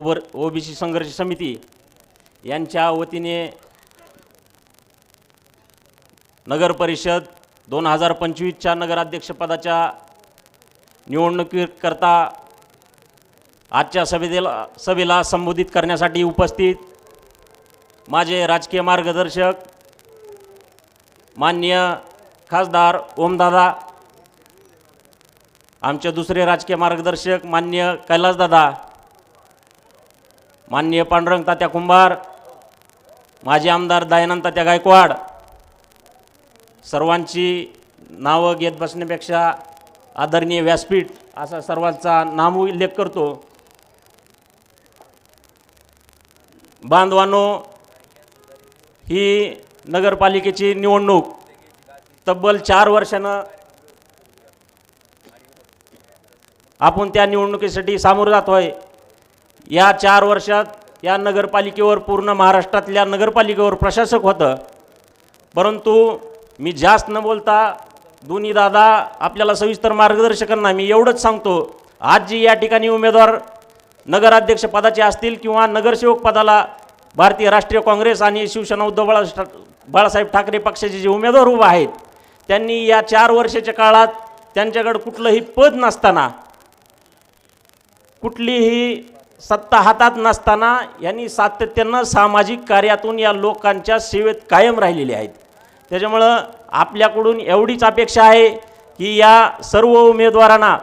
वर ओबीसी संघर्ष समिती यांच्या वतीने नगर परिषद 2025च्या नगराध्यक्षपदाच्या निवडणुकीकरता आजच्या सभेला संबोधित करण्यासाठी उपस्थित माझे राजकीय मार्गदर्शक माननीय खासदार ओमदादा, आमचे दुसरे राजकीय मार्गदर्शक माननीय कैलासदादा, माननीय पांडुरंग तात्या कुंभार, माजी आमदार दयानंद तात्या गायकवाड, सर्वांची नावं घेत बसण्यापेक्षा आदरणीय व्यासपीठ असा सर्वांचा नाम उल्लेख करतो। बांधवांनो, ही नगरपालिकेची निवडणूक तब्बल 4 वर्षानं आपण त्या निवडणुकीसाठी सामोरं जातोय। या 4 वर्षात या नगरपालिकेवर पूर्ण महाराष्ट्रातल्या नगरपालिकेवर प्रशासक होतं, परंतु मी जास्त न बोलता दोन्ही दादा आपल्याला सविस्तर मार्गदर्शकांना मी एवढंच सांगतो, आज जी या ठिकाणी उमेदवार नगराध्यक्ष पदाचे असतील किंवा नगरसेवक पदाला भारतीय राष्ट्रीय काँग्रेस आणि शिवसेना उद्धव बाळासाहेब ठाकरे पक्षाचे जे उमेदवार उभे आहेत, त्यांनी या 4 वर्षाच्या काळात त्यांच्याकडे कुठलंही पद नसताना, कुठलीही सत्ता हातात नसताना यांनी सातत्यानं सामाजिक कार्यातून या लोकांच्या सेवेत कायम राहिलेले आहेत। त्याच्यामुळं आपल्याकडून एवढीच अपेक्षा आहे की या सर्व उमेदवारांना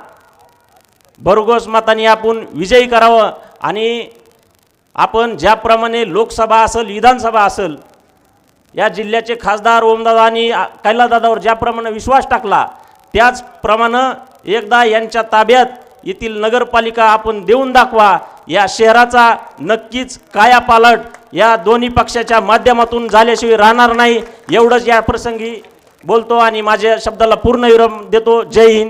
भरघोस मताने आपण विजयी करावं आणि आपण ज्याप्रमाणे लोकसभा असेल विधानसभा असेल या जिल्ह्याचे खासदार ओमदादा आणि कैलासदादावर ज्याप्रमाणे विश्वास टाकला, त्याचप्रमाणे एकदा यांच्या ताब्यात येथील नगरपालिका आपण देऊन दाखवा। या शहराचा नक्कीच कायापालट या दोन्ही पक्षाच्या माध्यमातून झाल्याशिवाय राहणार नाही, एवढंच या प्रसंगी बोलतो आणि माझ्या शब्दाला पूर्ण विराम देतो। जय हिंद।